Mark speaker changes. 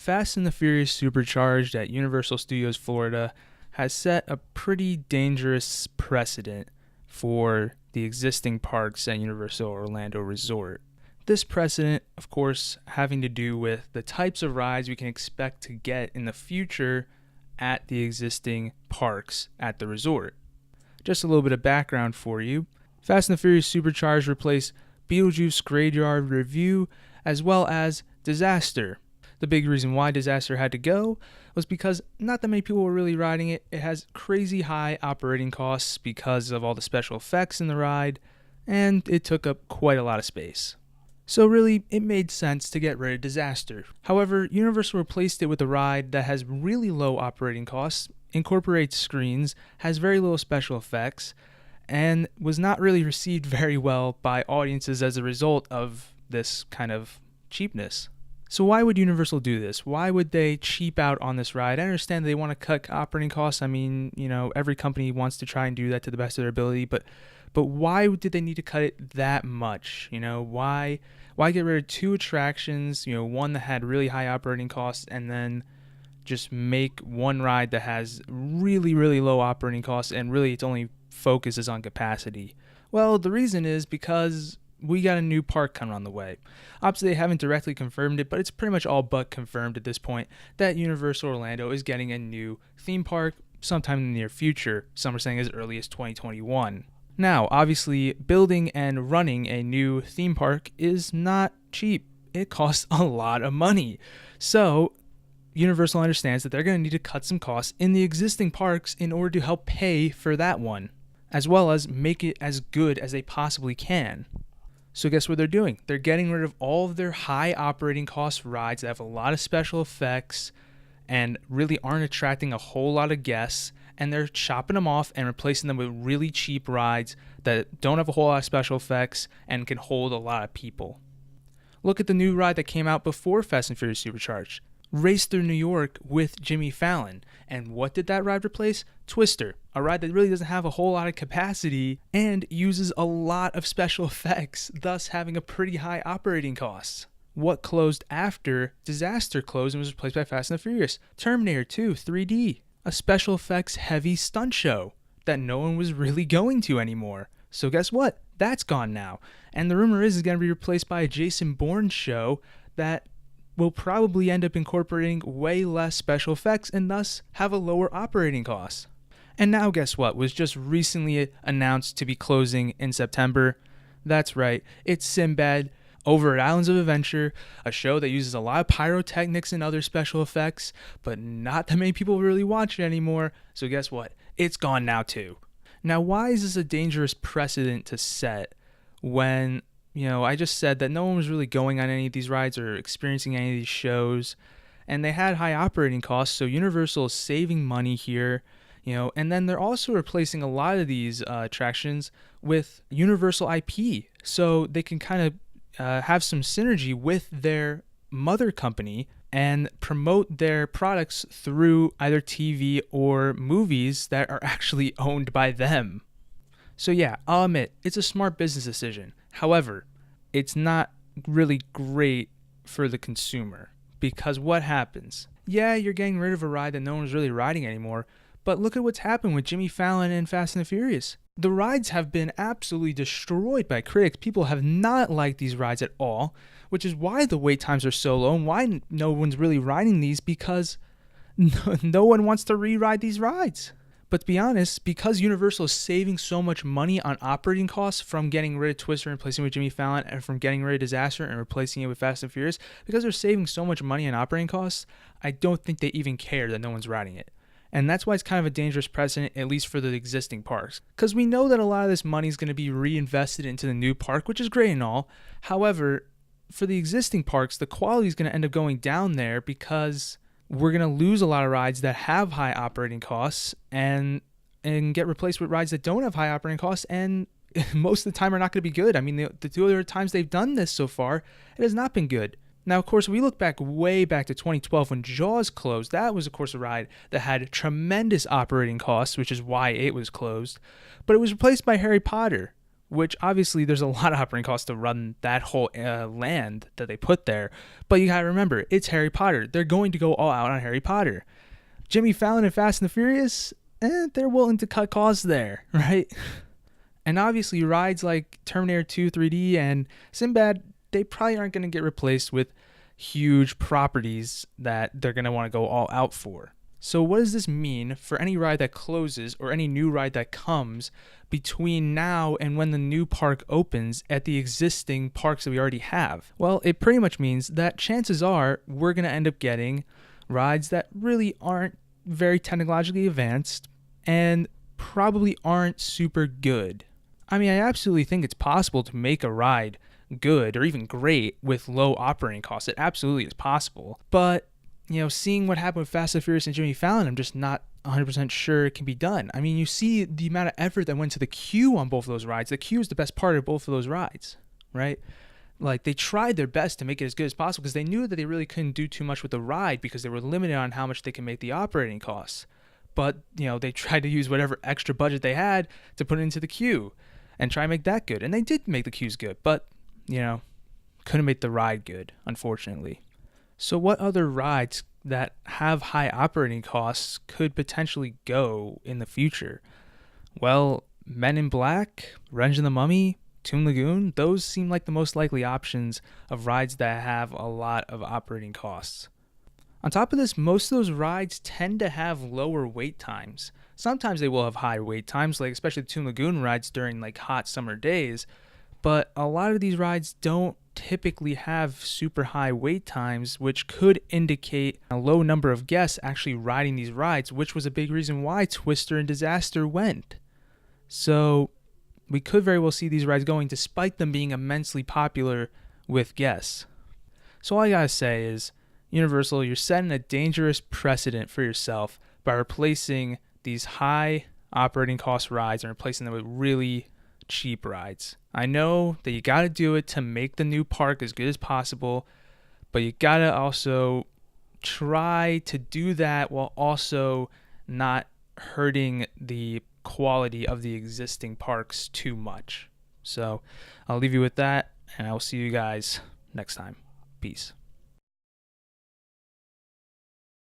Speaker 1: Fast and the Furious Supercharged at Universal Studios Florida has set a pretty dangerous precedent for the existing parks at Universal Orlando Resort. This precedent, of course, having to do with the types of rides we can expect to get in the future at the existing parks at the resort. Just a little bit of background for you. Fast and the Furious Supercharged replaced Beetlejuice Graveyard Review as well as Disaster. The big reason why Disaster had to go was because not that many people were really riding it. It has crazy high operating costs because of all the special effects in the ride, and it took up quite a lot of space. So really, it made sense to get rid of Disaster. However, Universal replaced it with a ride that has really low operating costs, incorporates screens, has very little special effects, and was not really received very well by audiences as a result of this kind of cheapness. So why would Universal do this? Why would they cheap out on this ride? I understand they want to cut operating costs. I mean, every company wants to try and do that to the best of their ability, but why did they need to cut it that much? Why get rid of two attractions, one that had really high operating costs, and then just make one ride that has really, really low operating costs and really its only focus is on capacity? Well, the reason is because we got a new park coming on the way. Obviously, they haven't directly confirmed it, but it's pretty much all but confirmed at this point that Universal Orlando is getting a new theme park sometime in the near future. Some are saying as early as 2021. Now, obviously, building and running a new theme park is not cheap. It costs a lot of money. So, Universal understands that they're going to need to cut some costs in the existing parks in order to help pay for that one, as well as make it as good as they possibly can. So guess what they're doing? They're getting rid of all of their high operating cost rides that have a lot of special effects and really aren't attracting a whole lot of guests, and they're chopping them off and replacing them with really cheap rides that don't have a whole lot of special effects and can hold a lot of people. Look at the new ride that came out before Fast and Furious Supercharged, Race Through New York with Jimmy Fallon. And what did that ride replace? Twister, a ride that really doesn't have a whole lot of capacity and uses a lot of special effects, thus having a pretty high operating cost. What closed after Disaster closed and was replaced by Fast and the Furious? Terminator 2 3D, a special effects heavy stunt show that no one was really going to anymore. So guess what? That's gone now. And the rumor is it's going to be replaced by a Jason Bourne show that will probably end up incorporating way less special effects and thus have a lower operating cost. And now guess what? Was just recently announced to be closing in September. That's right, it's Sinbad over at Islands of Adventure, a show that uses a lot of pyrotechnics and other special effects, but not that many people really watch it anymore. So guess what? It's gone now too. Now, why is this a dangerous precedent to set when I just said that no one was really going on any of these rides or experiencing any of these shows, and they had high operating costs, so Universal is saving money here, and then they're also replacing a lot of these attractions with Universal IP, so they can kind of have some synergy with their mother company and promote their products through either TV or movies that are actually owned by them. So yeah, I'll admit, it's a smart business decision. However, it's not really great for the consumer, because what happens? Yeah, you're getting rid of a ride that no one's really riding anymore, but look at what's happened with Jimmy Fallon and Fast and the Furious. The rides have been absolutely destroyed by critics. People have not liked these rides at all, which is why the wait times are so low and why no one's really riding these, because no one wants to re-ride these rides. But to be honest, because Universal is saving so much money on operating costs from getting rid of Twister and replacing it with Jimmy Fallon, and from getting rid of Disaster and replacing it with Fast and Furious, because they're saving so much money on operating costs, I don't think they even care that no one's riding it. And that's why it's kind of a dangerous precedent, at least for the existing parks. Because we know that a lot of this money is going to be reinvested into the new park, which is great and all. However, for the existing parks, the quality is going to end up going down there because we're going to lose a lot of rides that have high operating costs and get replaced with rides that don't have high operating costs and most of the time are not going to be good. I mean, the two other times they've done this so far, it has not been good. Now, of course, we look way back to 2012 when Jaws closed. That was, of course, a ride that had tremendous operating costs, which is why it was closed. But it was replaced by Harry Potter, which obviously there's a lot of operating costs to run that whole land that they put there. But you gotta remember, it's Harry Potter. They're going to go all out on Harry Potter. Jimmy Fallon and Fast and the Furious, they're willing to cut costs there, right? And obviously rides like Terminator 2 3D and Sinbad, they probably aren't going to get replaced with huge properties that they're going to want to go all out for. So what does this mean for any ride that closes or any new ride that comes between now and when the new park opens at the existing parks that we already have? Well, it pretty much means that chances are we're going to end up getting rides that really aren't very technologically advanced and probably aren't super good. I mean, I absolutely think it's possible to make a ride good or even great with low operating costs. It absolutely is possible. But, seeing what happened with Fast and Furious and Jimmy Fallon, I'm just not 100% sure it can be done. I mean, you see the amount of effort that went to the queue on both of those rides. The queue is the best part of both of those rides, right? Like, they tried their best to make it as good as possible because they knew that they really couldn't do too much with the ride because they were limited on how much they can make the operating costs. But, they tried to use whatever extra budget they had to put it into the queue and try and make that good. And they did make the queues good, but, couldn't make the ride good, unfortunately. So what other rides that have high operating costs could potentially go in the future? Well, Men in Black, Revenge of the Mummy, Toon Lagoon, those seem like the most likely options of rides that have a lot of operating costs. On top of this, most of those rides tend to have lower wait times. Sometimes they will have high wait times, like especially the Toon Lagoon rides during like hot summer days, but a lot of these rides don't typically have super high wait times, which could indicate a low number of guests actually riding these rides, which was a big reason why Twister and Disaster went. So we could very well see these rides going despite them being immensely popular with guests. So all I gotta say is, Universal, you're setting a dangerous precedent for yourself by replacing these high operating cost rides and replacing them with really cheap rides. I know that you gotta do it to make the new park as good as possible, but you gotta also try to do that while also not hurting the quality of the existing parks too much. So I'll leave you with that, and I will see you guys next time. Peace.